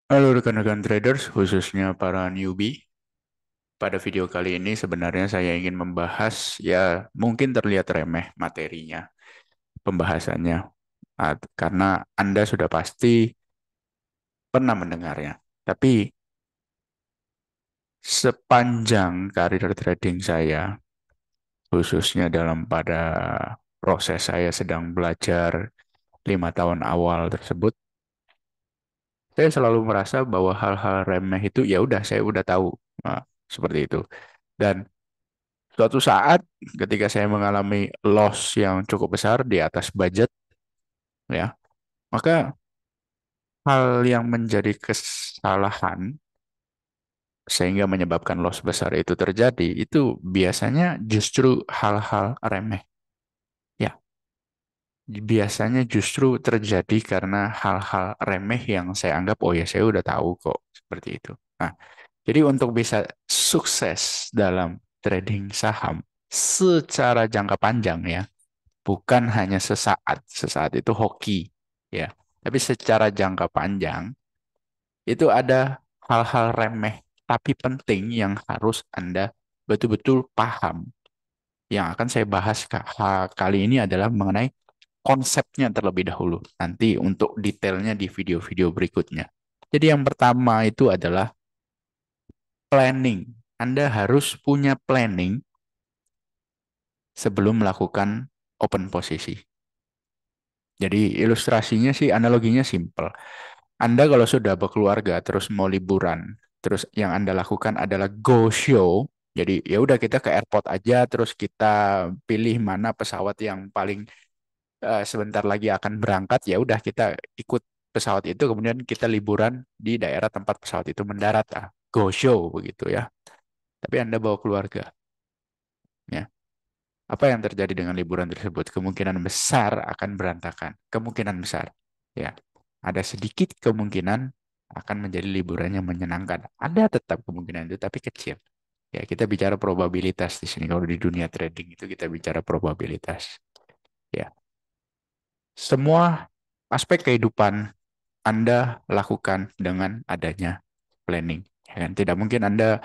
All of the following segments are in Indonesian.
Halo rekan-rekan traders, khususnya para newbie. Pada video kali ini sebenarnya saya ingin membahas, ya mungkin terlihat remeh materinya, pembahasannya. Karena Anda sudah pasti pernah mendengarnya. Tapi sepanjang karir trading saya, khususnya dalam pada proses saya sedang belajar 5 tahun awal tersebut, saya selalu merasa bahwa hal-hal remeh itu ya udah saya udah tahu. Nah, seperti itu. Dan suatu saat ketika saya mengalami loss yang cukup besar di atas budget, ya, maka hal yang menjadi kesalahan sehingga menyebabkan loss besar itu terjadi, itu biasanya justru hal-hal remeh. Ya, biasanya justru terjadi karena hal-hal remeh yang saya anggap, oh ya saya udah tahu kok, seperti itu. Nah, jadi untuk bisa sukses dalam trading saham secara jangka panjang ya, bukan hanya sesaat, sesaat itu hoki, ya. Tapi secara jangka panjang itu ada hal-hal remeh tapi penting yang harus Anda betul-betul paham. Yang akan saya bahas kali ini adalah mengenai konsepnya terlebih dahulu. Nanti untuk detailnya di video-video berikutnya. Jadi yang pertama itu adalah planning. Anda harus punya planning sebelum melakukan open posisi. Jadi ilustrasinya sih analoginya simple. Anda kalau sudah berkeluarga terus mau liburan, terus yang Anda lakukan adalah go show. Jadi ya udah kita ke airport aja, terus kita pilih mana pesawat yang paling sebentar lagi akan berangkat. Ya udah kita ikut pesawat itu, kemudian kita liburan di daerah tempat pesawat itu mendarat. Go show begitu ya. Tapi Anda bawa keluarga, ya. Apa yang terjadi dengan liburan tersebut? Kemungkinan besar akan berantakan. Kemungkinan besar. Ya, ada sedikit kemungkinan akan menjadi liburan yang menyenangkan. Ada tetap kemungkinan itu, tapi kecil. Ya, kita bicara probabilitas di sini. Kalau di dunia trading itu kita bicara probabilitas. Ya, semua aspek kehidupan Anda lakukan dengan adanya planning. Ya kan? Tidak mungkin Anda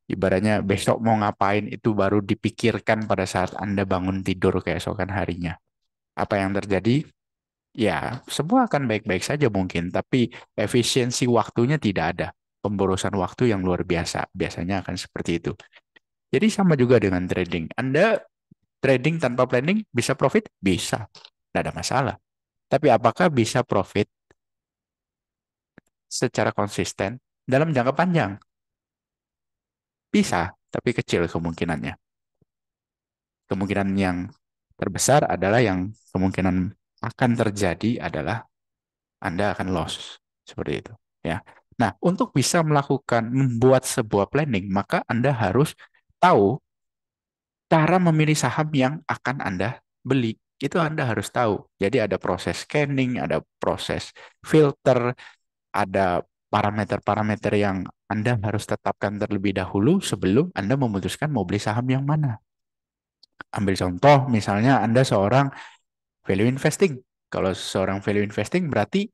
ibaratnya besok mau ngapain itu baru dipikirkan pada saat Anda bangun tidur keesokan harinya. Apa yang terjadi? Ya, semua akan baik-baik saja mungkin, tapi efisiensi waktunya tidak ada. Pemborosan waktu yang luar biasa. Biasanya akan seperti itu. Jadi sama juga dengan trading. Anda trading tanpa planning bisa profit? Bisa. Tidak ada masalah. Tapi apakah bisa profit secara konsisten dalam jangka panjang? Bisa, tapi kecil kemungkinannya. Kemungkinan yang terbesar adalah yang kemungkinan akan terjadi adalah Anda akan loss. Seperti itu. Ya. Nah, untuk bisa membuat sebuah planning, maka Anda harus tahu cara memilih saham yang akan Anda beli. Itu Anda harus tahu. Jadi ada proses scanning, ada proses filter, ada parameter-parameter yang Anda harus tetapkan terlebih dahulu sebelum Anda memutuskan mau beli saham yang mana. Ambil contoh, misalnya Anda seorang value investing. Kalau seorang value investing berarti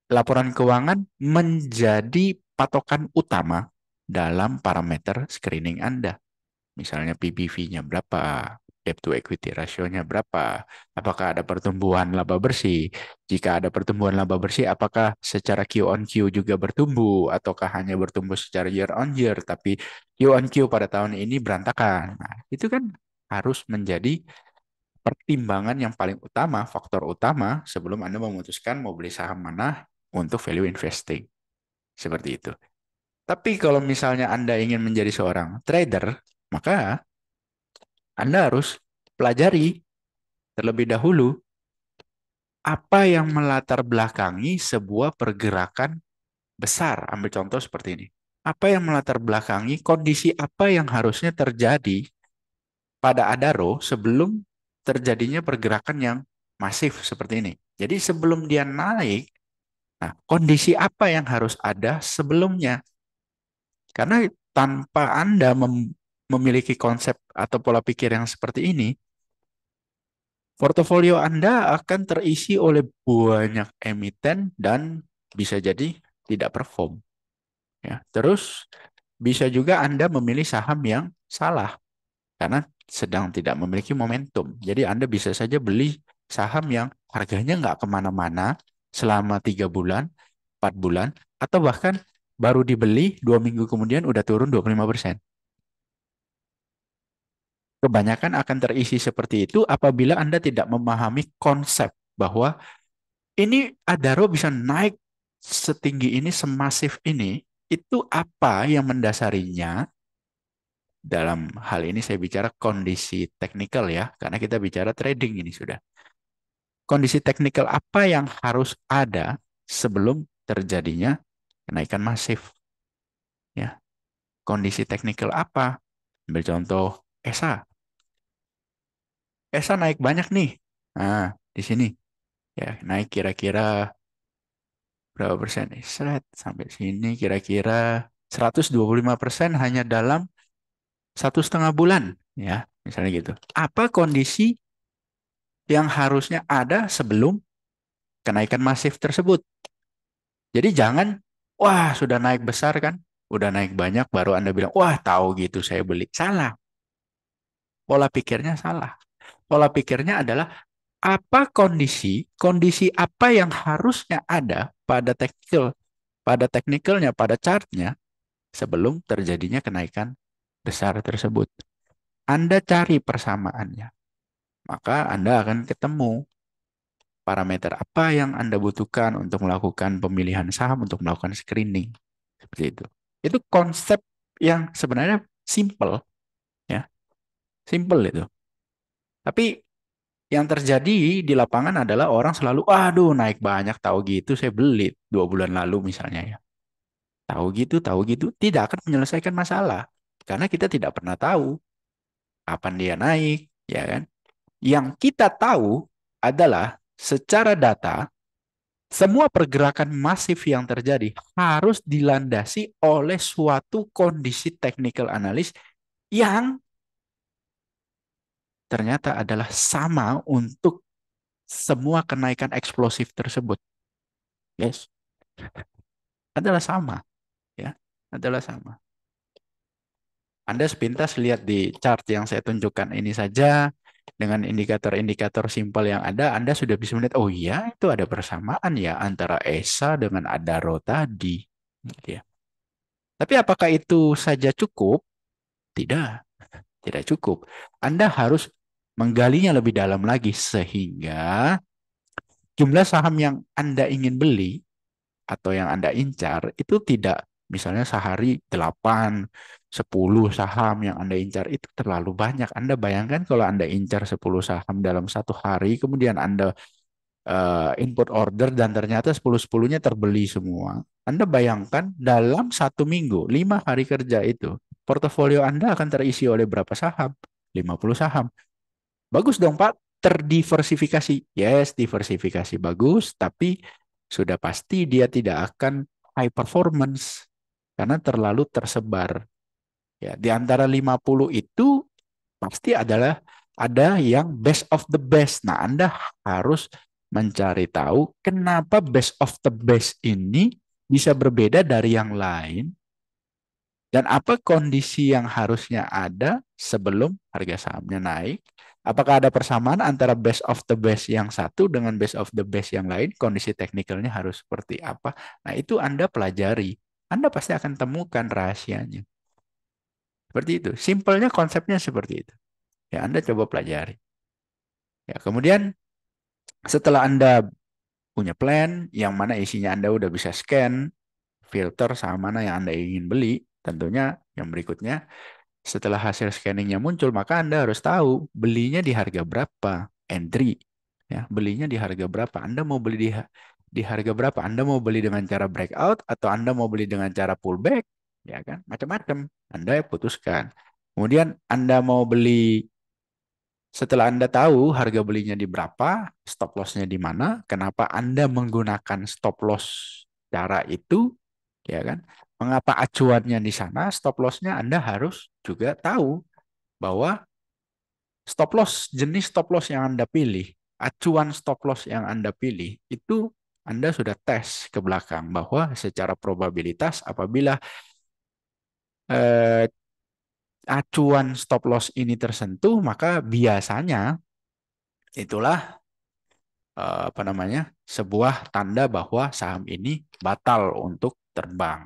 laporan keuangan menjadi patokan utama dalam parameter screening Anda. Misalnya PBV-nya berapa, debt to equity ratio-nya berapa, apakah ada pertumbuhan laba bersih. Jika ada pertumbuhan laba bersih, apakah secara Q on Q juga bertumbuh, ataukah hanya bertumbuh secara year on year, tapi Q on Q pada tahun ini berantakan. Nah, itu kan harus menjadi pertimbangan yang paling utama, faktor utama sebelum Anda memutuskan mau beli saham mana untuk value investing. Seperti itu. Tapi kalau misalnya Anda ingin menjadi seorang trader, maka Anda harus pelajari terlebih dahulu apa yang melatar belakangi sebuah pergerakan besar. Ambil contoh seperti ini. Apa yang melatar belakangi kondisi apa yang harusnya terjadi pada Adaro sebelum terjadinya pergerakan yang masif seperti ini. Jadi sebelum dia naik, nah kondisi apa yang harus ada sebelumnya? Karena tanpa Anda memiliki konsep atau pola pikir yang seperti ini, portofolio Anda akan terisi oleh banyak emiten dan bisa jadi tidak perform. Ya. Terus bisa juga Anda memilih saham yang salah karena sedang tidak memiliki momentum. Jadi Anda bisa saja beli saham yang harganya nggak kemana-mana selama 3 bulan, 4 bulan, atau bahkan baru dibeli 2 minggu kemudian udah turun 25%. Kebanyakan akan terisi seperti itu apabila Anda tidak memahami konsep bahwa ini Adaro bisa naik setinggi ini, semasif ini, itu apa yang mendasarinya? Dalam hal ini saya bicara kondisi teknikal ya, karena kita bicara trading ini sudah. Kondisi teknikal apa yang harus ada sebelum terjadinya kenaikan masif? Ya, kondisi teknikal apa? Ambil contoh ESA. ESA naik banyak nih. Nah, di sini ya naik kira-kira berapa persen nih? Seret sampai sini kira-kira 125% hanya dalam 1,5 bulan. Ya, misalnya gitu. Apa kondisi yang harusnya ada sebelum kenaikan masif tersebut? Jadi jangan, wah sudah naik besar kan, udah naik banyak baru Anda bilang, wah tahu gitu saya beli. Salah, pola pikirnya salah. Pola pikirnya adalah apa kondisi apa yang harusnya ada pada teknikalnya, pada chartnya sebelum terjadinya kenaikan besar tersebut. Anda cari persamaannya, maka Anda akan ketemu parameter apa yang Anda butuhkan untuk melakukan pemilihan saham, untuk melakukan screening. Seperti itu. Itu konsep yang sebenarnya simple, ya, simple itu. Tapi yang terjadi di lapangan adalah orang selalu, aduh naik banyak, tahu gitu saya beli 2 bulan lalu misalnya ya. Tahu gitu, tidak akan menyelesaikan masalah. Karena kita tidak pernah tahu kapan dia naik, ya kan? Yang kita tahu adalah secara data, semua pergerakan masif yang terjadi harus dilandasi oleh suatu kondisi technical analis yang ternyata adalah sama untuk semua kenaikan eksplosif tersebut. Yes, adalah sama, ya, adalah sama. Anda sepintas lihat di chart yang saya tunjukkan ini saja dengan indikator-indikator simpel yang ada, Anda sudah bisa melihat, oh iya, itu ada persamaan ya antara ESA dengan Adaro tadi. Gitu ya. Tapi apakah itu saja cukup? Tidak, tidak cukup. Anda harus menggalinya lebih dalam lagi sehingga jumlah saham yang Anda ingin beli atau yang Anda incar itu tidak misalnya sehari 8, 10 saham yang Anda incar itu terlalu banyak. Anda bayangkan kalau Anda incar 10 saham dalam satu hari, kemudian Anda input order dan ternyata 10-10-nya terbeli semua. Anda bayangkan dalam 1 minggu, 5 hari kerja itu, portofolio Anda akan terisi oleh berapa saham? 50 saham. Bagus dong Pak, terdiversifikasi. Yes, diversifikasi bagus, tapi sudah pasti dia tidak akan high performance karena terlalu tersebar. Ya, di antara 50 itu pasti adalah ada yang best of the best. Nah, Anda harus mencari tahu kenapa best of the best ini bisa berbeda dari yang lain dan apa kondisi yang harusnya ada sebelum harga sahamnya naik. Apakah ada persamaan antara best of the best yang satu dengan best of the best yang lain? Kondisi teknikalnya harus seperti apa? Nah, itu Anda pelajari. Anda pasti akan temukan rahasianya. Seperti itu. Simpelnya konsepnya seperti itu. Ya, Anda coba pelajari. Ya, kemudian setelah Anda punya plan yang mana isinya Anda udah bisa scan, filter saham mana yang Anda ingin beli, tentunya yang berikutnya setelah hasil scanningnya muncul, maka Anda harus tahu belinya di harga berapa, entry. Ya, belinya di harga berapa? Anda mau beli di harga berapa? Anda mau beli dengan cara breakout atau Anda mau beli dengan cara pullback? Ya kan, macam-macam. Anda putuskan. Kemudian Anda mau beli setelah Anda tahu harga belinya di berapa, stop loss-nya di mana, kenapa Anda menggunakan stop loss cara itu, ya kan? Mengapa acuannya di sana, stop loss-nya Anda harus juga tahu bahwa stop loss, jenis stop loss yang Anda pilih, acuan stop loss yang Anda pilih, itu Anda sudah tes ke belakang bahwa secara probabilitas apabila eh, acuan stop loss ini tersentuh, maka biasanya itulah apa namanya, sebuah tanda bahwa saham ini batal untuk terbang.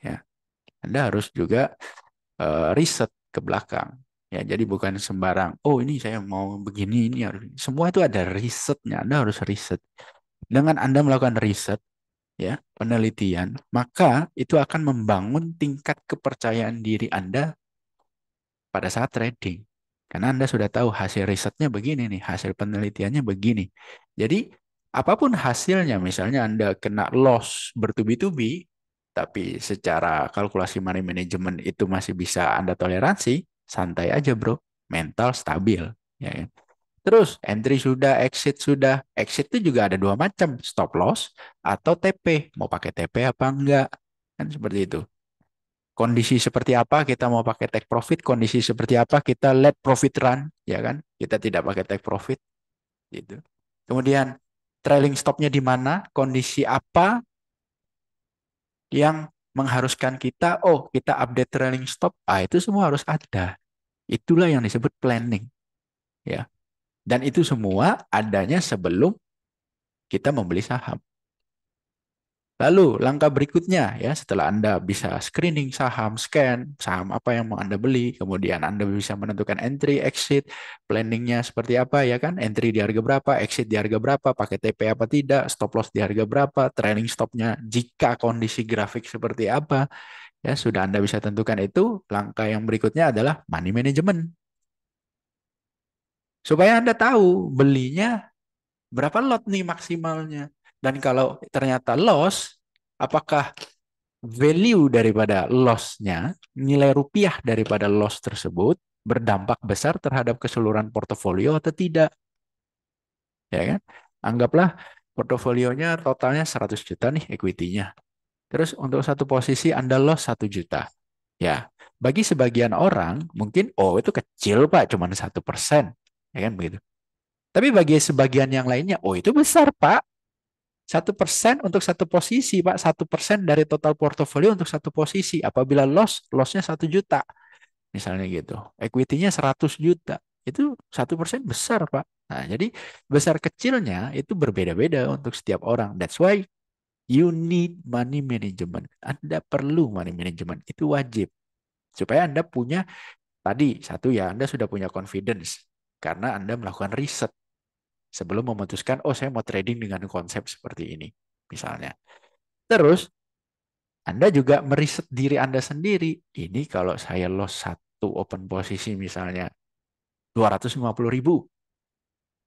Ya, Anda harus juga riset ke belakang. Ya, jadi bukan sembarang. Oh, ini saya mau begini, ini harus. Semua itu ada risetnya. Anda harus riset. Dengan Anda melakukan riset, ya, penelitian, maka itu akan membangun tingkat kepercayaan diri Anda pada saat trading. Karena Anda sudah tahu hasil risetnya begini nih, hasil penelitiannya begini. Jadi, apapun hasilnya, misalnya Anda kena loss bertubi-tubi, tapi secara kalkulasi money management itu masih bisa Anda toleransi, santai aja bro, mental stabil. Ya kan? Terus, entry sudah, exit itu juga ada dua macam, stop loss atau TP. Mau pakai TP apa enggak? Kan seperti itu. Kondisi seperti apa kita mau pakai take profit, kondisi seperti apa kita let profit run, ya kan? Kita tidak pakai take profit, gitu. Kemudian trailing stopnya di mana, kondisi apa yang mengharuskan kita, oh kita update trailing stop, itu semua harus ada. Itulah yang disebut planning, ya. Dan itu semua adanya sebelum kita membeli saham. Lalu langkah berikutnya ya setelah Anda bisa screening saham, scan saham apa yang mau Anda beli, kemudian Anda bisa menentukan entry, exit, planningnya seperti apa ya kan, entry di harga berapa, exit di harga berapa, pakai TP apa tidak, stop loss di harga berapa, trailing stopnya jika kondisi grafik seperti apa, ya sudah Anda bisa tentukan itu. Langkah yang berikutnya adalah money management. Supaya Anda tahu belinya berapa lot nih maksimalnya. Dan kalau ternyata loss, apakah value daripada loss-nya, nilai rupiah daripada loss tersebut berdampak besar terhadap keseluruhan portofolio atau tidak, ya kan? Anggaplah portofolionya totalnya 100 juta nih equity-nya. Terus untuk satu posisi Anda loss 1 juta. Ya, bagi sebagian orang mungkin, oh itu kecil Pak, cuma 1%. Ya kan begitu. Tapi bagi sebagian yang lainnya, oh itu besar Pak. 1% untuk satu posisi, Pak. 1% dari total portofolio untuk satu posisi. Apabila lossnya 1 juta. Misalnya gitu. Equity-nya 100 juta. Itu 1% besar, Pak. Nah, jadi besar kecilnya itu berbeda-beda untuk setiap orang. That's why you need money management. Anda perlu money management. Itu wajib. Supaya Anda punya, tadi, satu ya, Anda sudah punya confidence. Karena Anda melakukan riset sebelum memutuskan, oh saya mau trading dengan konsep seperti ini. Misalnya. Terus, Anda juga meriset diri Anda sendiri. Ini kalau saya loss satu open posisi misalnya 250.000.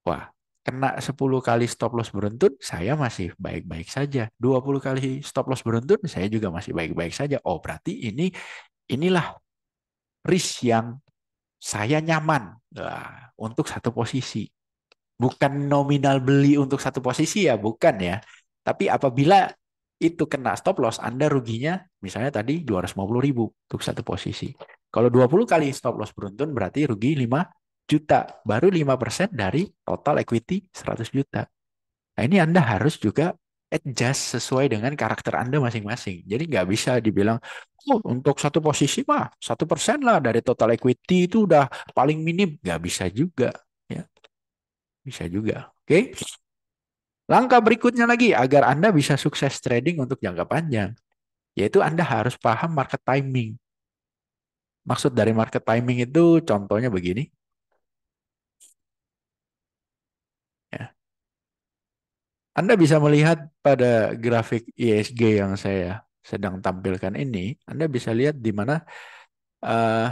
Wah, kena 10 kali stop loss beruntun, saya masih baik-baik saja. 20 kali stop loss beruntun, saya juga masih baik-baik saja. Oh, berarti inilah risk yang saya nyaman untuk satu posisi. Bukan nominal beli untuk satu posisi ya, bukan ya. Tapi apabila itu kena stop loss, Anda ruginya misalnya tadi 250.000 untuk satu posisi. Kalau 20 kali stop loss beruntun berarti rugi 5 juta. Baru 5% dari total equity 100 juta. Nah ini Anda harus juga adjust sesuai dengan karakter Anda masing-masing. Jadi nggak bisa dibilang, oh untuk satu posisi mah 1% lah dari total equity itu udah paling minim. Nggak bisa juga. Ya, bisa juga. Oke. Langkah berikutnya lagi agar Anda bisa sukses trading untuk jangka panjang, yaitu Anda harus paham market timing. Maksud dari market timing itu contohnya begini, ya. Anda bisa melihat pada grafik ISG yang saya sedang tampilkan ini, Anda bisa lihat di mana, eh,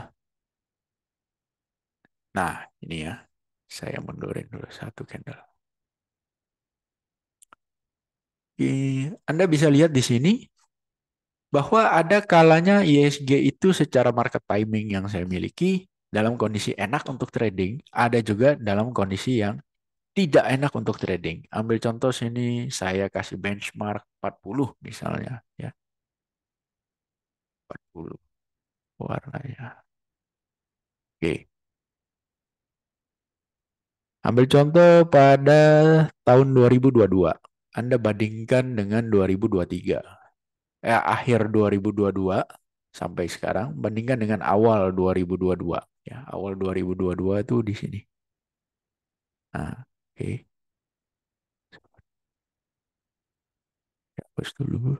nah ini ya, saya mundurin dulu satu candle. Anda bisa lihat di sini bahwa ada kalanya ISG itu secara market timing yang saya miliki dalam kondisi enak untuk trading, ada juga dalam kondisi yang tidak enak untuk trading. Ambil contoh sini, saya kasih benchmark 40 misalnya, ya, 40 warnanya. Oke, ambil contoh pada tahun 2022. Anda bandingkan dengan 2023. Akhir 2022 sampai sekarang, bandingkan dengan awal 2022. Ya, awal 2022 itu di sini. Nah, oke. Hapus dulu.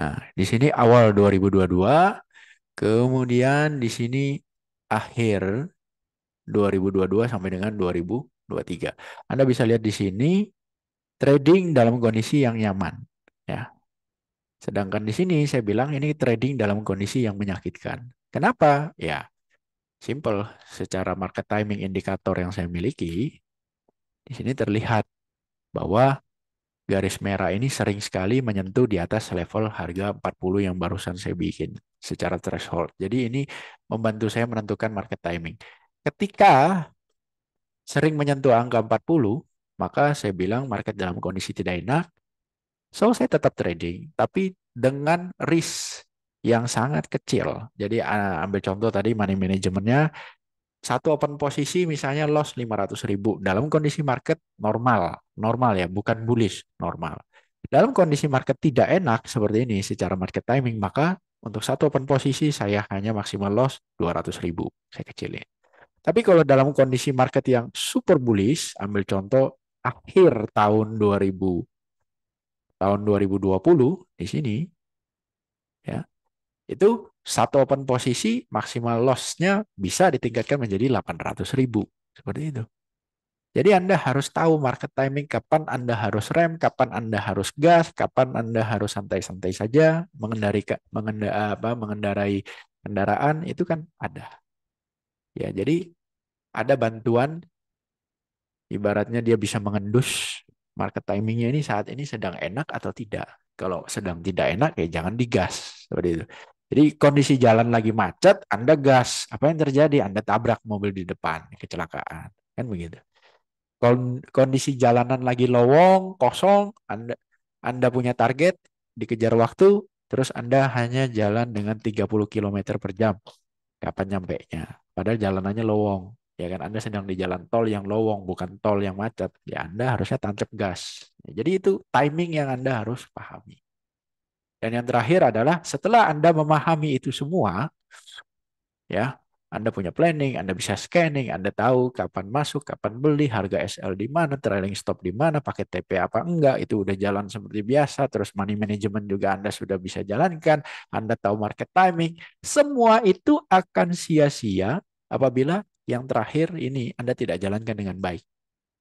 Nah, di sini awal 2022, kemudian di sini akhir 2022 sampai dengan 2023. Anda bisa lihat di sini trading dalam kondisi yang nyaman, ya. Sedangkan di sini saya bilang ini trading dalam kondisi yang menyakitkan. Kenapa? Ya, simple. Secara market timing indikator yang saya miliki, di sini terlihat bahwa garis merah ini sering sekali menyentuh di atas level harga 40 yang barusan saya bikin secara threshold. Jadi ini membantu saya menentukan market timing. Ketika sering menyentuh angka 40, maka saya bilang market dalam kondisi tidak enak. So, saya tetap trading, tapi dengan risk yang sangat kecil. Jadi, ambil contoh tadi money manajemennya, satu open posisi misalnya loss 500.000 dalam kondisi market normal, normal ya, bukan bullish, normal. Dalam kondisi market tidak enak seperti ini secara market timing, maka untuk satu open posisi saya hanya maksimal loss 200.000, saya kecilin. Tapi kalau dalam kondisi market yang super bullish, ambil contoh akhir tahun 2020 di sini, ya, itu satu open posisi maksimal loss-nya bisa ditingkatkan menjadi 800.000. Seperti itu. Jadi Anda harus tahu market timing, kapan Anda harus rem, kapan Anda harus gas, kapan Anda harus santai-santai saja mengendarai kendaraan, itu kan ada. Ya, jadi ada bantuan, ibaratnya dia bisa mengendus market timingnya ini saat ini sedang enak atau tidak. Kalau sedang tidak enak ya jangan digas seperti itu. Jadi kondisi jalan lagi macet, Anda gas, apa yang terjadi? Anda tabrak mobil di depan, kecelakaan, kan begitu. Kondisi jalanan lagi lowong, kosong, Anda punya target, dikejar waktu, terus Anda hanya jalan dengan 30 kilometer per jam. Kapan nyampainya? Padahal jalanannya lowong. Ya kan Anda sedang di jalan tol yang lowong, bukan tol yang macet. Ya Anda harusnya tancap gas. Jadi itu timing yang Anda harus pahami. Dan yang terakhir adalah setelah Anda memahami itu semua, ya, Anda punya planning, Anda bisa scanning, Anda tahu kapan masuk, kapan beli, harga SL di mana, trailing stop di mana, pakai TP apa enggak, itu udah jalan seperti biasa, terus money management juga Anda sudah bisa jalankan, Anda tahu market timing, semua itu akan sia-sia apabila yang terakhir ini Anda tidak jalankan dengan baik,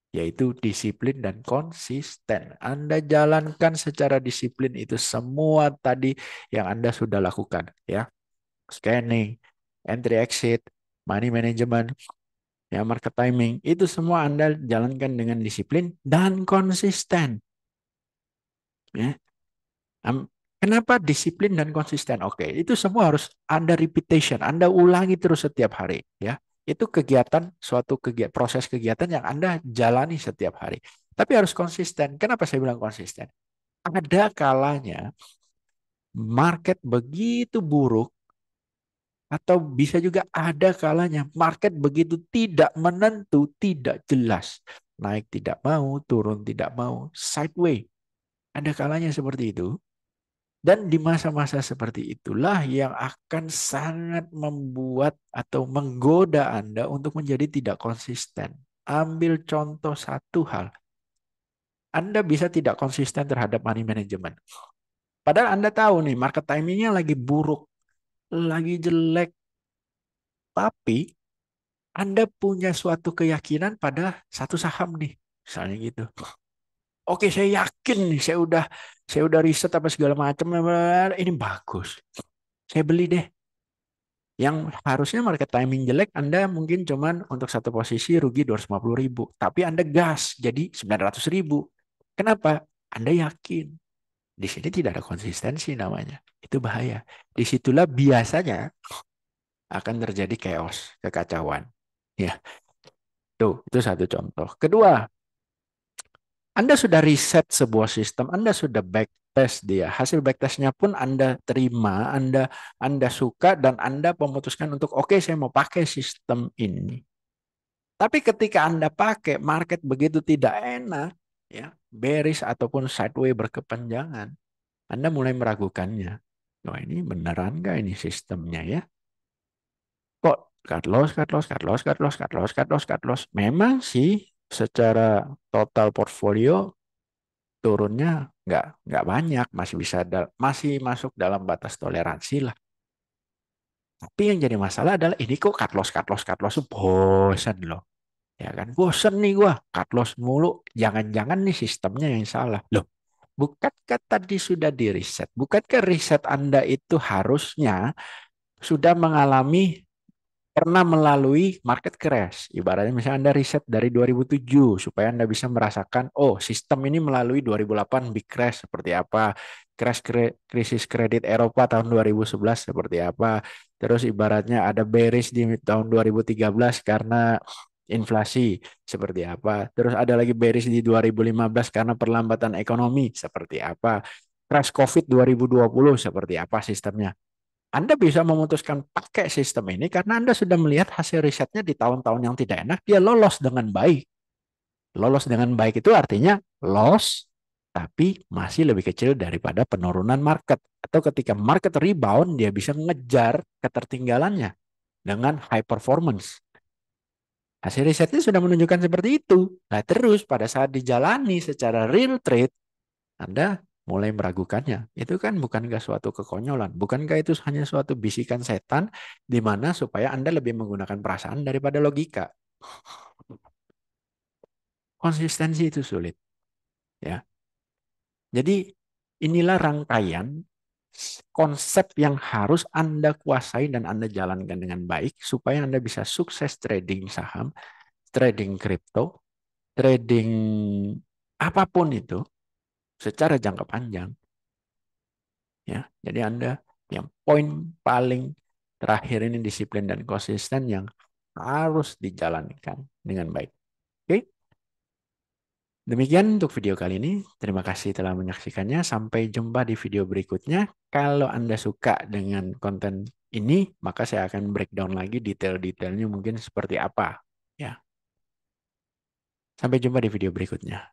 yaitu disiplin dan konsisten. Anda jalankan secara disiplin itu semua tadi yang Anda sudah lakukan, ya. Scanning, entry exit, money management, ya market timing, itu semua Anda jalankan dengan disiplin dan konsisten. Ya. Kenapa disiplin dan konsisten? Oke, itu semua harus Anda repetition, Anda ulangi terus setiap hari. Ya, itu kegiatan, suatu kegiatan, proses kegiatan yang Anda jalani setiap hari. Tapi harus konsisten. Kenapa saya bilang konsisten? Ada kalanya market begitu buruk, atau bisa juga ada kalanya market begitu tidak menentu, tidak jelas. Naik tidak mau, turun tidak mau, sideways. Ada kalanya seperti itu. Dan di masa-masa seperti itulah yang akan sangat membuat atau menggoda Anda untuk menjadi tidak konsisten. Ambil contoh satu hal. Anda bisa tidak konsisten terhadap money management. Padahal Anda tahu nih, market timingnya lagi buruk, lagi jelek. Tapi Anda punya suatu keyakinan pada satu saham nih, misalnya gitu. Oke, saya yakin nih, saya udah riset apa segala macam, ini bagus. Saya beli deh. Yang harusnya market timing jelek, Anda mungkin cuman untuk satu posisi rugi 250.000. Tapi Anda gas jadi 900.000. Kenapa? Anda yakin. Di sini tidak ada konsistensi namanya. Itu bahaya. Disitulah biasanya akan terjadi chaos, kekacauan. Ya, tuh, itu satu contoh. Kedua, Anda sudah riset sebuah sistem, Anda sudah backtest dia. Hasil backtestnya pun Anda terima, Anda suka, dan Anda memutuskan untuk, oke, saya mau pakai sistem ini. Tapi ketika Anda pakai, market begitu tidak enak, ya, bearish ataupun sideways berkepanjangan, Anda mulai meragukannya. Wah, ini beneran nggak ini sistemnya ya? Kok cut loss, cut loss, cut loss, cut loss, cut loss, cut loss, cut loss. Memang sih secara total portfolio turunnya nggak banyak, masih bisa masih masuk dalam batas toleransi lah. Tapi yang jadi masalah adalah ini kok cut loss, cut loss, cut loss, bosan loh. Ya kan, bosan nih gua cut loss mulu. Jangan-jangan nih sistemnya yang salah. Loh, bukankah tadi sudah di riset? Bukankah riset Anda itu harusnya sudah mengalami pernah melalui market crash. Ibaratnya misalnya Anda riset dari 2007 supaya Anda bisa merasakan, oh sistem ini melalui 2008 big crash seperti apa, krisis kredit Eropa tahun 2011 seperti apa, terus ibaratnya ada bearish di tahun 2013 karena inflasi seperti apa, terus ada lagi bearish di 2015 karena perlambatan ekonomi seperti apa, crash COVID 2020 seperti apa sistemnya. Anda bisa memutuskan pakai sistem ini karena Anda sudah melihat hasil risetnya di tahun-tahun yang tidak enak, dia lolos dengan baik. Lolos dengan baik itu artinya loss, tapi masih lebih kecil daripada penurunan market. Atau ketika market rebound, dia bisa ngejar ketertinggalannya dengan high performance. Hasil risetnya sudah menunjukkan seperti itu. Nah terus pada saat dijalani secara real trade, Anda mulai meragukannya. Itu kan bukankah suatu kekonyolan? Bukankah itu hanya suatu bisikan setan di mana supaya Anda lebih menggunakan perasaan daripada logika? Konsistensi itu sulit, ya. Jadi inilah rangkaian konsep yang harus Anda kuasai dan Anda jalankan dengan baik supaya Anda bisa sukses trading saham, trading kripto, trading apapun itu secara jangka panjang. Ya, jadi Anda yang poin paling terakhir ini disiplin dan konsisten yang harus dijalankan dengan baik. Oke, demikian untuk video kali ini. Terima kasih telah menyaksikannya. Sampai jumpa di video berikutnya. Kalau Anda suka dengan konten ini, maka saya akan breakdown lagi detail-detailnya mungkin seperti apa. Ya, sampai jumpa di video berikutnya.